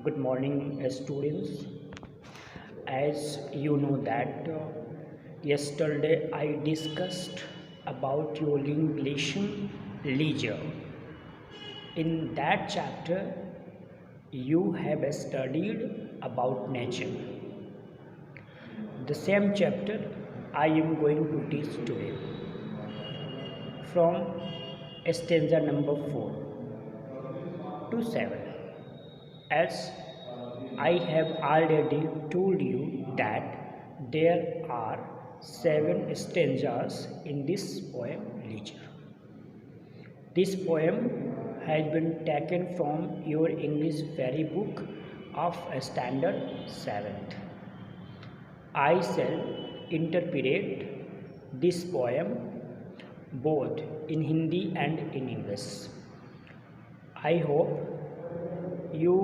Good morning, students. As you know that yesterday I discussed about your English leisure. In that chapter, you have studied about nature. The same chapter I am going to teach today from stanza number 4 to 7. As I have already told you that there are 7 stanzas in this poem Leisure. This poem has been taken from your English fairy book of standard 7th. I shall interpret this poem both in Hindi and in English. I hope you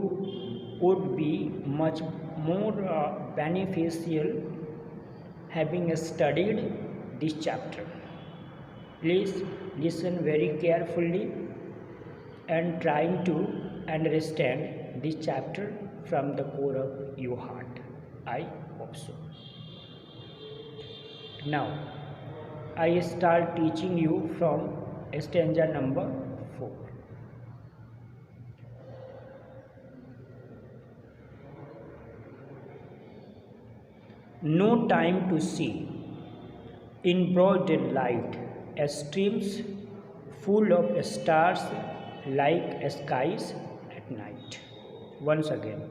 would be much more beneficial having studied this chapter. Please listen very carefully and trying to understand this chapter from the core of your heart. I hope so. Now, I start teaching you from stanza number 4. No time to see, in broad daylight, streams full of stars like skies at night. Once again,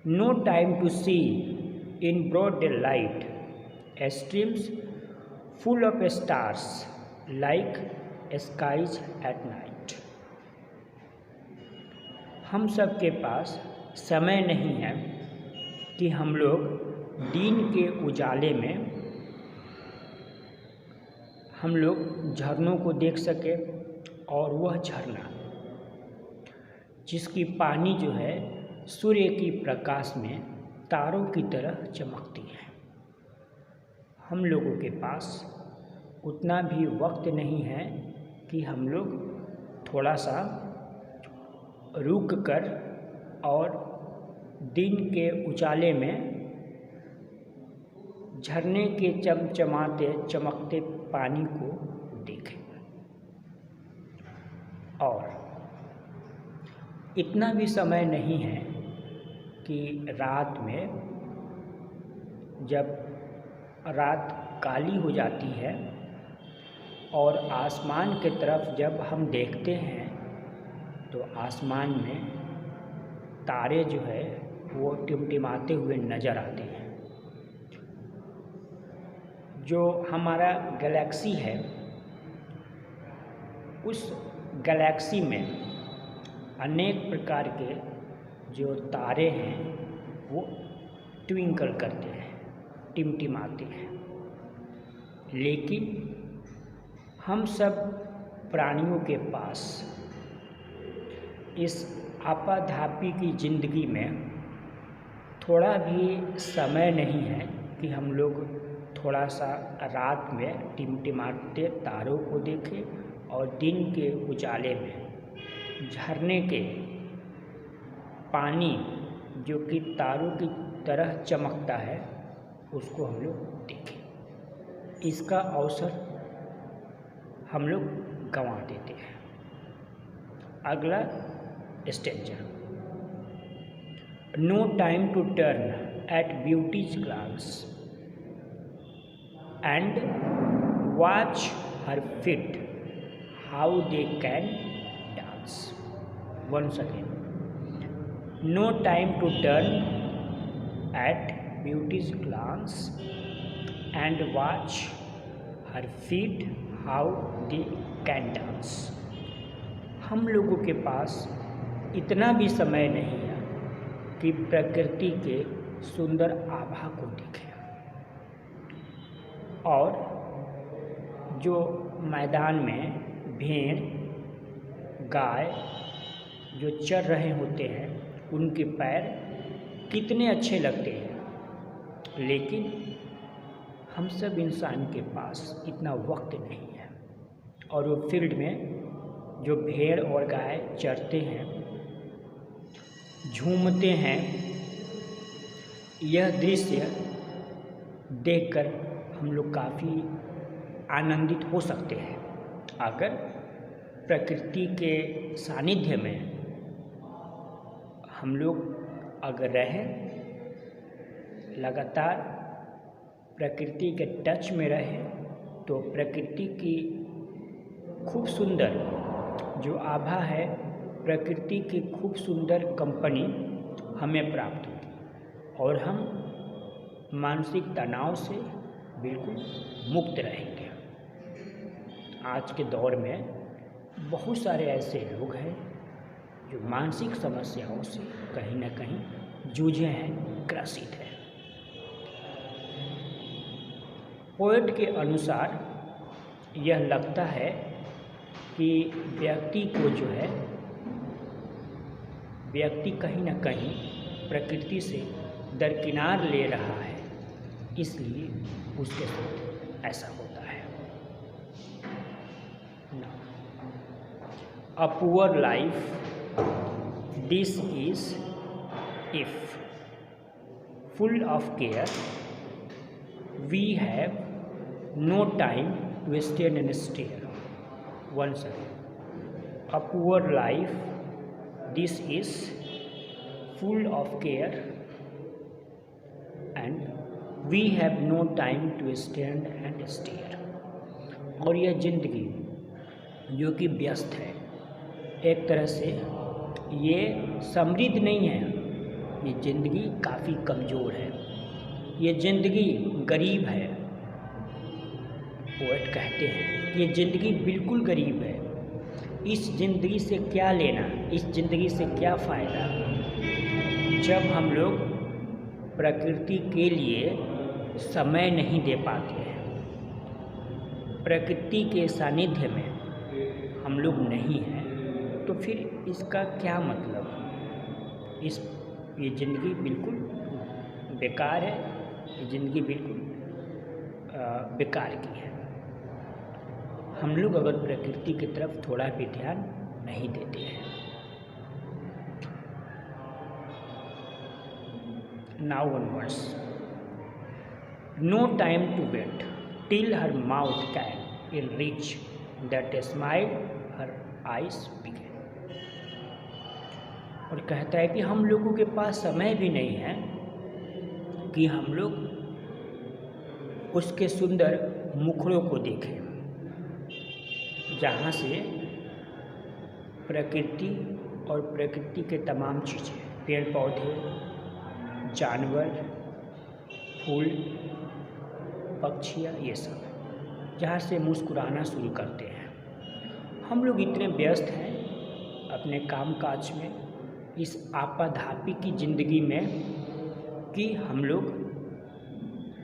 no time to see, in broad daylight, streams full of stars like skies at night. हम सब के पास समय नहीं है कि हम लोग दिन के उजाले में हम लोग झरनों को देख सके और वह झरना जिसकी पानी जो है सूर्य की प्रकाश में तारों की तरह चमकती है। हम लोगों के पास उतना भी वक्त नहीं है कि हम लोग थोड़ा सा रुक कर और दिन के उजाले में झरने के चमचमाते चमकते पानी को देखें। और इतना भी समय नहीं है कि रात में जब रात काली हो जाती है और आसमान की तरफ जब हम देखते हैं तो आसमान में तारे जो है वो टिमटिमाते हुए नज़र आते हैं। जो हमारा गैलेक्सी है उस गैलेक्सी में अनेक प्रकार के जो तारे हैं वो ट्विंकल करते हैं, टिमटिमाते हैं। लेकिन हम सब प्राणियों के पास इस आपाधापी की ज़िंदगी में थोड़ा भी समय नहीं है कि हम लोग थोड़ा सा रात में टिमटिमाते तारों को देखें और दिन के उजाले में झरने के पानी जो कि तारों की तरह चमकता है उसको हम लोग देखें। इसका अवसर हम लोग गंवा देते हैं। अगला stanza, no time to turn at beauty's glance and watch her feet how they can dance. Once again, no time to turn at beauty's glance and watch her feet how they can dance. हम लोगों के पास इतना भी समय नहीं है कि प्रकृति के सुंदर आभा को देखें और जो मैदान में भेड़ गाय जो चर रहे होते हैं उनके पैर कितने अच्छे लगते हैं। लेकिन हम सब इंसान के पास इतना वक्त नहीं है और वो फील्ड में जो भेड़ और गाय चरते हैं झूमते हैं। यह दृश्य देखकर हम लोग काफ़ी आनंदित हो सकते हैं। अगर प्रकृति के सानिध्य में हम लोग अगर रहें, लगातार प्रकृति के टच में रहें, तो प्रकृति की खूब सुंदर जो आभा है, प्रकृति की खूब सुंदर कंपनी हमें प्राप्त होगी और हम मानसिक तनाव से बिल्कुल मुक्त रहेंगे। आज के दौर में बहुत सारे ऐसे लोग हैं जो मानसिक समस्याओं से कहीं ना कहीं जूझे हैं, ग्रसित हैं। पोएट के अनुसार यह लगता है कि व्यक्ति को जो है, व्यक्ति कहीं ना कहीं प्रकृति से दरकिनार ले रहा है, इसलिए उसके साथ ऐसा होता है। A poor life, this is if full of care, we have no time to stand and stare. Once again, a poor life, this is full of care and we have no time to stand and stare. और यह जिंदगी जो कि व्यस्त है, एक तरह से ये समृद्ध नहीं है, ये ज़िंदगी काफ़ी कमज़ोर है, ये ज़िंदगी गरीब है। पोएट कहते हैं ये ज़िंदगी बिल्कुल गरीब है। इस ज़िंदगी से क्या लेना, इस ज़िंदगी से क्या फ़ायदा, जब हम लोग प्रकृति के लिए समय नहीं दे पाते हैं, प्रकृति के सानिध्य में हम लोग नहीं हैं, तो फिर इसका क्या मतलब। ये ज़िंदगी बिल्कुल बेकार है, ये ज़िंदगी बिल्कुल बेकार की है। हम लोग अगर प्रकृति की तरफ थोड़ा भी ध्यान नहीं देते हैं। Now onwards, no time to wait till her mouth can reach that smile her eyes began. और कहता है कि हम लोगों के पास समय भी नहीं है कि हम लोग उसके सुंदर मुखड़ों को देखें, जहाँ से प्रकृति और प्रकृति के तमाम चीज़ें, पेड़ पौधे, जानवर, फूल, पक्षियाँ, ये सब जहाँ से मुस्कुराना शुरू करते हैं। हम लोग इतने व्यस्त हैं अपने काम काज में, इस आपाधापी की ज़िंदगी में, कि हम लोग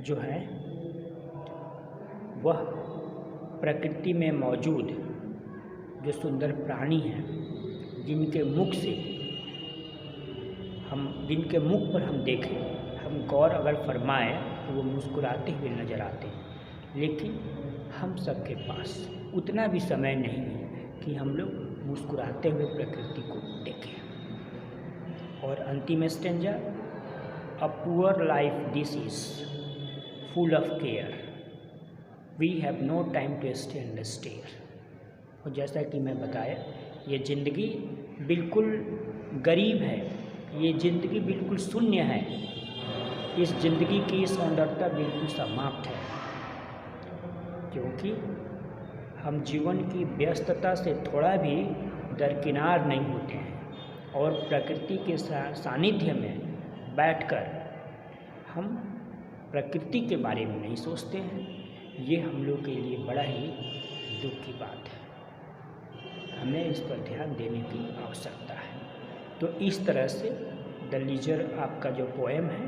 जो है वह प्रकृति में मौजूद जो सुंदर प्राणी हैं, जिनके मुख पर हम देखें, हम गौर अगर फरमाएं तो वो मुस्कुराते हुए नज़र आते हैं। लेकिन हम सबके पास उतना भी समय नहीं है कि हम लोग मुस्कुराते हुए प्रकृति को देखें। और अंतिम stanza, a poor life this is full of care, we have no time to stand and stare. और जैसा कि मैं बताया, ये ज़िंदगी बिल्कुल गरीब है, ये ज़िंदगी बिल्कुल शून्य है, इस ज़िंदगी की सौंदर्यता बिल्कुल समाप्त है, क्योंकि हम जीवन की व्यस्तता से थोड़ा भी दरकिनार नहीं होते हैं और प्रकृति के सानिध्य में बैठकर हम प्रकृति के बारे में नहीं सोचते हैं। ये हम लोग के लिए बड़ा ही दुख की बात है, हमें इस पर ध्यान देने की आवश्यकता है। तो इस तरह से द लीजर आपका जो पोएम है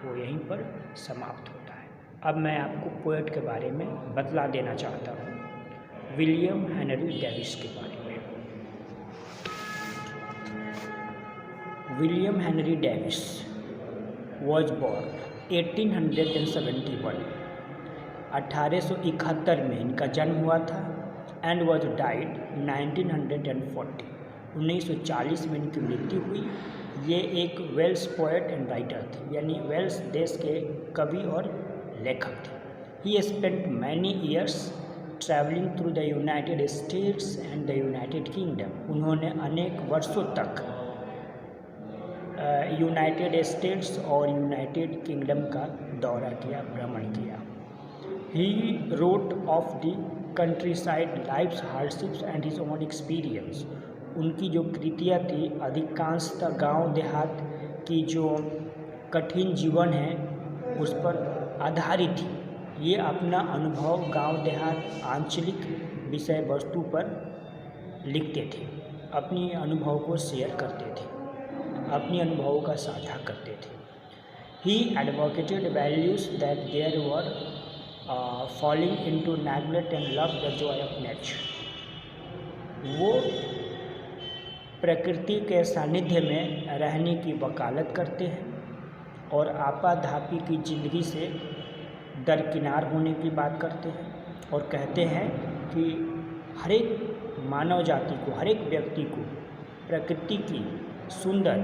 वो यहीं पर समाप्त होता है। अब मैं आपको पोएट के बारे में बतला देना चाहता हूँ, विलियम हेनरी डेविस के बारे में। William Henry Davies was born 1871, 1871 में इनका जन्म हुआ था, एंड वॉज डाइड 1940, 1940 में इनकी मृत्यु हुई। ये एक वेल्स पोएट एंड राइटर थे, यानी वेल्स देश के कवि और लेखक थे। He spent many years travelling through the United States and the United Kingdom. उन्होंने अनेक वर्षों तक यूनाइटेड स्टेट्स और यूनाइटेड किंगडम का दौरा किया, भ्रमण किया। He wrote of the countryside life's hardships and his own experience. उनकी जो कृतियाँ थी अधिकांशतः गांव देहात की जो कठिन जीवन है उस पर आधारित थी। ये अपना अनुभव गांव देहात आंचलिक विषय वस्तु पर लिखते थे, अपनी अनुभव को शेयर करते थे, अपनी अनुभवों का साझा करते थे। He advocated values that there were falling into neglect and love the joy of nature. वो प्रकृति के सानिध्य में रहने की वकालत करते हैं और आपाधापी की जिंदगी से दरकिनार होने की बात करते हैं और कहते हैं कि हर एक मानव जाति को, हर एक व्यक्ति को प्रकृति की सुंदर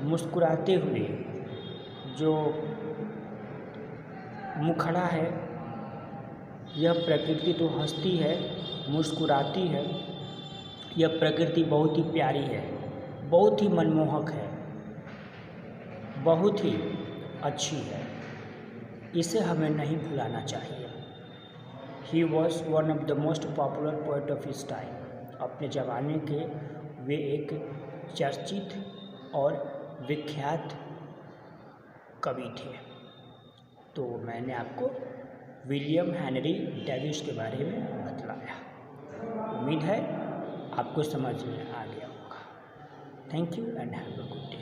मुस्कुराते हुए जो मुखड़ा है, यह प्रकृति तो हंसती है, मुस्कुराती है। यह प्रकृति बहुत ही प्यारी है, बहुत ही मनमोहक है, बहुत ही अच्छी है। इसे हमें नहीं भुलाना चाहिए। He was one of the most popular poet of his time. अपने ज़माने के वे एक चर्चित और विख्यात कवि थे। तो मैंने आपको विलियम हेनरी डेविस के बारे में बतलाया। उम्मीद है आपको समझ में आ गया होगा। Thank you and have a good day.